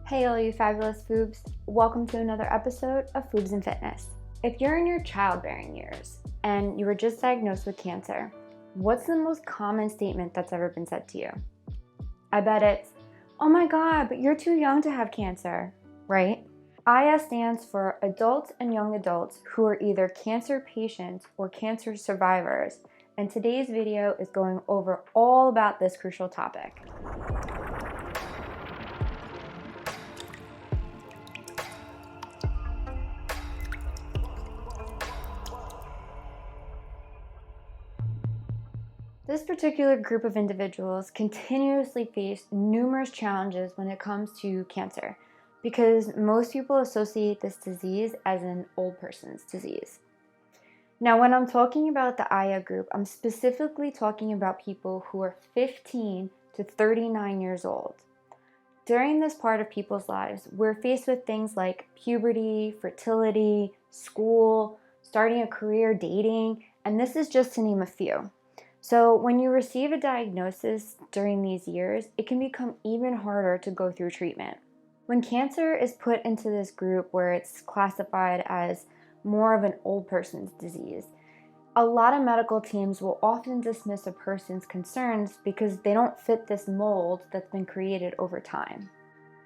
Hey all you fabulous foobs, welcome to another episode of Foobs and Fitness. If you're in your childbearing years and you were just diagnosed with cancer, what's the most common statement that's ever been said to you? I bet it's, "Oh my god, but you're too young to have cancer," right? AYA stands for Adults and Young Adults who are either cancer patients or cancer survivors, and today's video is going over all about this crucial topic. This particular group of individuals continuously face numerous challenges when it comes to cancer because most people associate this disease as an old person's disease. Now, when I'm talking about the AYA group, I'm specifically talking about people who are 15 to 39 years old. During this part of people's lives, we're faced with things like puberty, fertility, school, starting a career, dating, and this is just to name a few. So when you receive a diagnosis during these years, it can become even harder to go through treatment. When cancer is put into this group where it's classified as more of an old person's disease, a lot of medical teams will often dismiss a person's concerns because they don't fit this mold that's been created over time.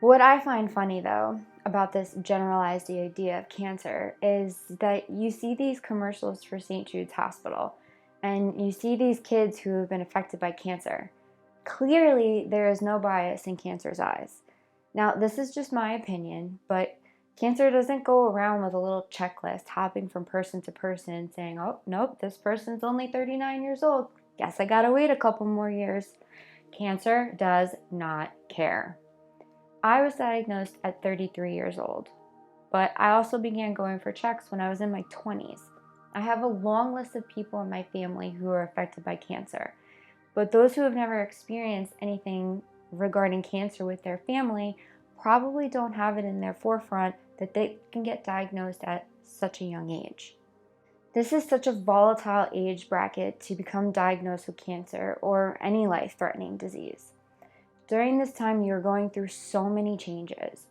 What I find funny though about this generalized idea of cancer is that you see these commercials for St. Jude's Hospital and you see these kids who have been affected by cancer. Clearly, there is no bias in cancer's eyes. Now, this is just my opinion, but cancer doesn't go around with a little checklist hopping from person to person saying, "Oh, nope, this person's only 39 years old. Guess I gotta wait a couple more years." Cancer does not care. I was diagnosed at 33 years old, but I also began going for checks when I was in my 20s. I have a long list of people in my family who are affected by cancer, but those who have never experienced anything regarding cancer with their family probably don't have it in their forefront that they can get diagnosed at such a young age. This is such a volatile age bracket to become diagnosed with cancer or any life-threatening disease. During this time, you're going through so many changes.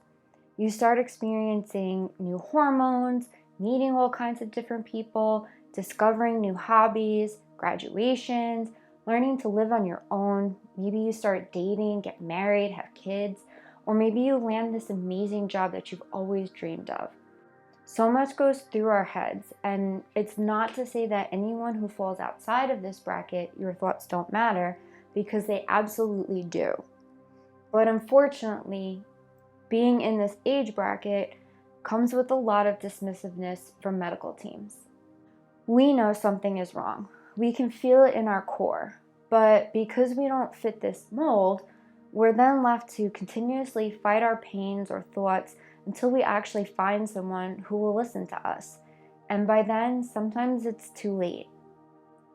You start experiencing new hormones, meeting all kinds of different people, discovering new hobbies, graduations, learning to live on your own. Maybe you start dating, get married, have kids, or maybe you land this amazing job that you've always dreamed of. So much goes through our heads, and it's not to say that anyone who falls outside of this bracket, your thoughts don't matter, because they absolutely do. But unfortunately, being in this age bracket comes with a lot of dismissiveness from medical teams. We know something is wrong. We can feel it in our core, but because we don't fit this mold, we're then left to continuously fight our pains or thoughts until we actually find someone who will listen to us. And by then, sometimes it's too late.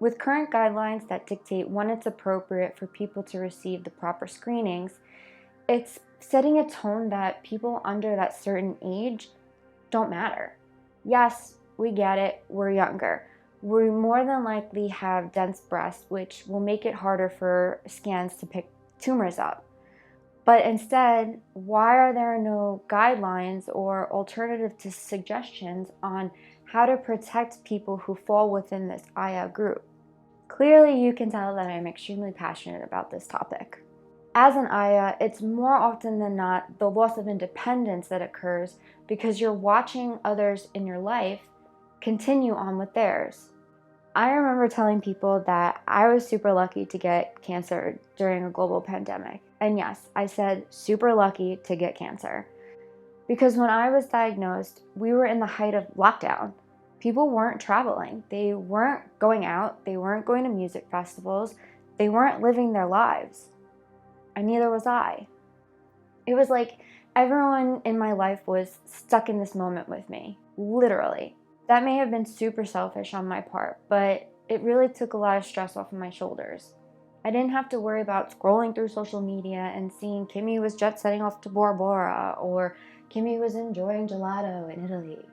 With current guidelines that dictate when it's appropriate for people to receive the proper screenings, it's setting a tone that people under that certain age don't matter. Yes, we get it, we're younger. We more than likely have dense breasts, which will make it harder for scans to pick tumors up. But instead, why are there no guidelines or alternative to suggestions on how to protect people who fall within this AYA group? Clearly, you can tell that I'm extremely passionate about this topic. As an AYA, it's more often than not the loss of independence that occurs because you're watching others in your life continue on with theirs. I remember telling people that I was super lucky to get cancer during a global pandemic. And yes, I said super lucky to get cancer. Because when I was diagnosed, we were in the height of lockdown. People weren't traveling. They weren't going out. They weren't going to music festivals. They weren't living their lives. And neither was I. It was like everyone in my life was stuck in this moment with me, literally. That may have been super selfish on my part, but it really took a lot of stress off of my shoulders. I didn't have to worry about scrolling through social media and seeing Kimmy was jet setting off to Bora Bora or Kimmy was enjoying gelato in Italy.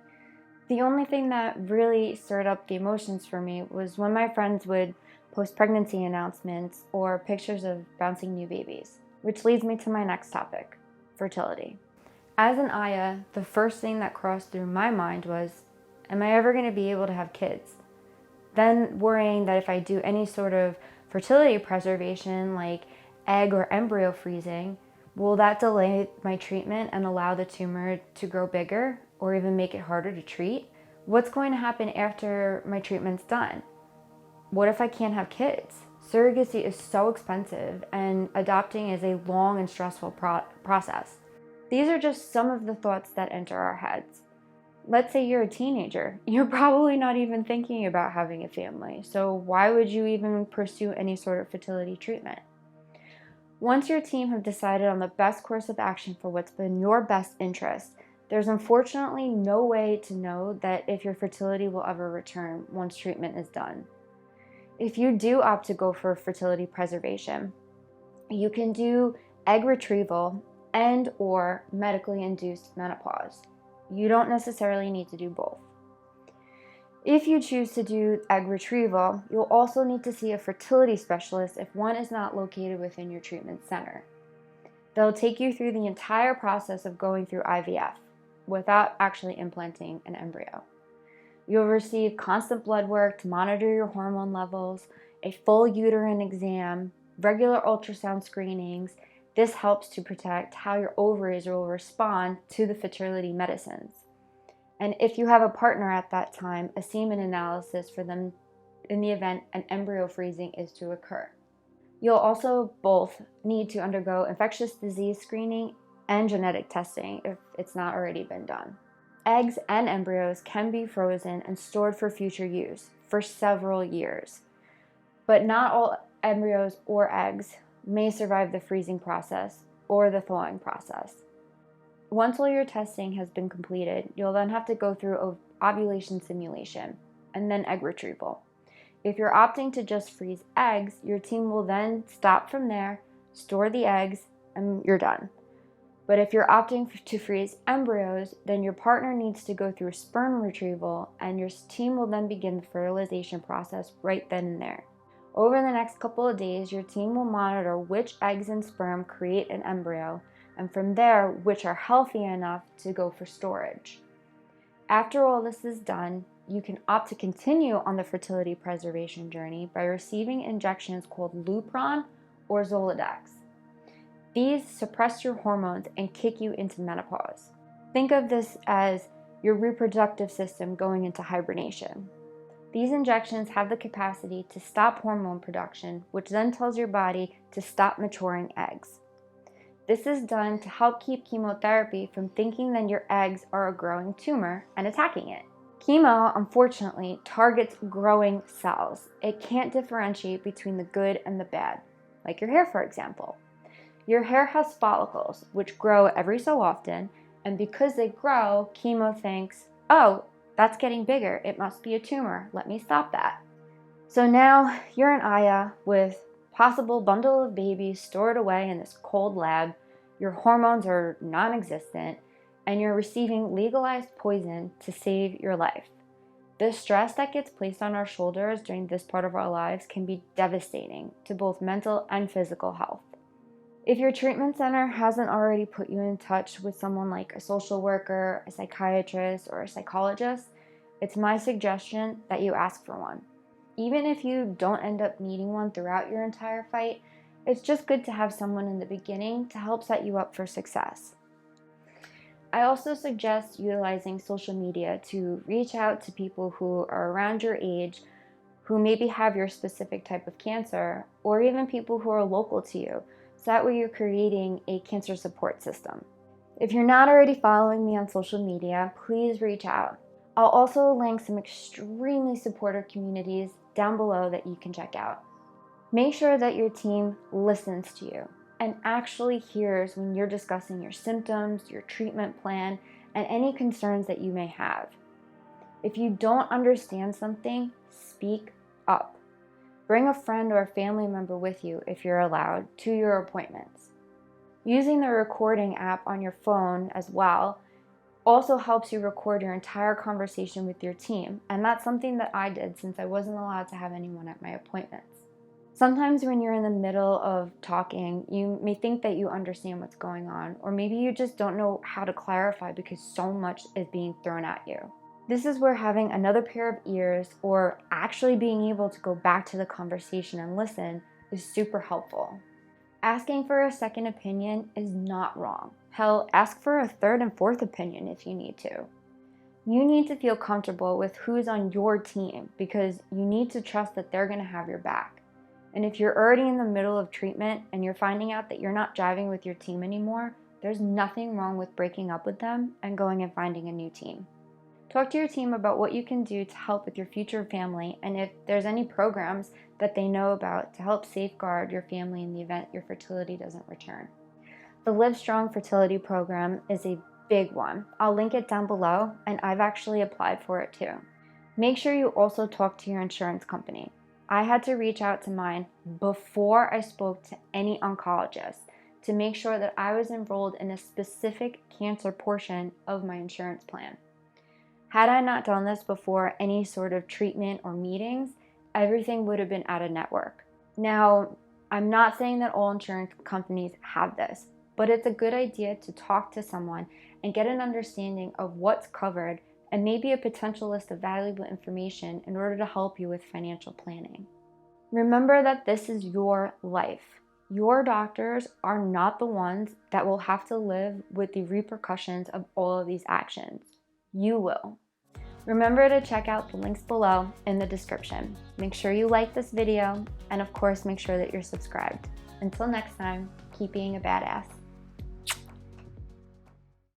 The only thing that really stirred up the emotions for me was when my friends would post pregnancy announcements or pictures of bouncing new babies, which leads me to my next topic, fertility. As an Aya, the first thing that crossed through my mind was, am I ever going to be able to have kids? Then worrying that if I do any sort of fertility preservation, like egg or embryo freezing, will that delay my treatment and allow the tumor to grow bigger or even make it harder to treat? What's going to happen after my treatment's done? What if I can't have kids? Surrogacy is so expensive and adopting is a long and stressful process. These are just some of the thoughts that enter our heads. Let's say you're a teenager. You're probably not even thinking about having a family, so why would you even pursue any sort of fertility treatment? Once your team have decided on the best course of action for what's been your best interest, there's unfortunately no way to know that if your fertility will ever return once treatment is done. If you do opt to go for fertility preservation, you can do egg retrieval and or medically induced menopause. You don't necessarily need to do both. If you choose to do egg retrieval, you'll also need to see a fertility specialist if one is not located within your treatment center. They'll take you through the entire process of going through IVF without actually implanting an embryo. You'll receive constant blood work to monitor your hormone levels, a full uterine exam, regular ultrasound screenings. This helps to protect how your ovaries will respond to the fertility medicines. And if you have a partner at that time, a semen analysis for them in the event an embryo freezing is to occur. You'll also both need to undergo infectious disease screening and genetic testing if it's not already been done. Eggs and embryos can be frozen and stored for future use for several years. But not all embryos or eggs may survive the freezing process or the thawing process. Once all your testing has been completed, you'll then have to go through ovulation simulation and then egg retrieval. If you're opting to just freeze eggs, your team will then stop from there, store the eggs, and you're done. But if you're opting to freeze embryos, then your partner needs to go through sperm retrieval and your team will then begin the fertilization process right then and there. Over the next couple of days, your team will monitor which eggs and sperm create an embryo, and from there, which are healthy enough to go for storage. After all this is done, you can opt to continue on the fertility preservation journey by receiving injections called Lupron or Zoladex. These suppress your hormones and kick you into menopause. Think of this as your reproductive system going into hibernation. These injections have the capacity to stop hormone production, which then tells your body to stop maturing eggs. This is done to help keep chemotherapy from thinking that your eggs are a growing tumor and attacking it. Chemo, unfortunately, targets growing cells. It can't differentiate between the good and the bad, like your hair, for example. Your hair has follicles, which grow every so often, and because they grow, chemo thinks, oh, that's getting bigger. It must be a tumor. Let me stop that. So now you're an Aya with possible bundle of babies stored away in this cold lab. Your hormones are non-existent, and you're receiving legalized poison to save your life. The stress that gets placed on our shoulders during this part of our lives can be devastating to both mental and physical health. If your treatment center hasn't already put you in touch with someone like a social worker, a psychiatrist, or a psychologist, it's my suggestion that you ask for one. Even if you don't end up needing one throughout your entire fight, it's just good to have someone in the beginning to help set you up for success. I also suggest utilizing social media to reach out to people who are around your age, who maybe have your specific type of cancer, or even people who are local to you. So that way you're creating a cancer support system. If you're not already following me on social media, please reach out. I'll also link some extremely supportive communities down below that you can check out. Make sure that your team listens to you and actually hears when you're discussing your symptoms, your treatment plan, and any concerns that you may have. If you don't understand something, speak up. Bring a friend or a family member with you, if you're allowed, to your appointments. Using the recording app on your phone as well also helps you record your entire conversation with your team, and that's something that I did since I wasn't allowed to have anyone at my appointments. Sometimes when you're in the middle of talking, you may think that you understand what's going on, or maybe you just don't know how to clarify because so much is being thrown at you. This is where having another pair of ears, or actually being able to go back to the conversation and listen, is super helpful. Asking for a second opinion is not wrong. Hell, ask for a third and fourth opinion if you need to. You need to feel comfortable with who's on your team because you need to trust that they're going to have your back. And if you're already in the middle of treatment and you're finding out that you're not jiving with your team anymore, there's nothing wrong with breaking up with them and going and finding a new team. Talk to your team about what you can do to help with your future family and if there's any programs that they know about to help safeguard your family in the event your fertility doesn't return. The Live Strong Fertility Program is a big one. I'll link it down below, and I've actually applied for it too. Make sure you also talk to your insurance company. I had to reach out to mine before I spoke to any oncologist to make sure that I was enrolled in a specific cancer portion of my insurance plan. Had I not done this before any sort of treatment or meetings, everything would have been out of network. Now, I'm not saying that all insurance companies have this, but it's a good idea to talk to someone and get an understanding of what's covered and maybe a potential list of valuable information in order to help you with financial planning. Remember that this is your life. Your doctors are not the ones that will have to live with the repercussions of all of these actions. You will. Remember to check out the links below in the description. Make sure you like this video, and of course, make sure that you're subscribed. Until next time, keep being a badass.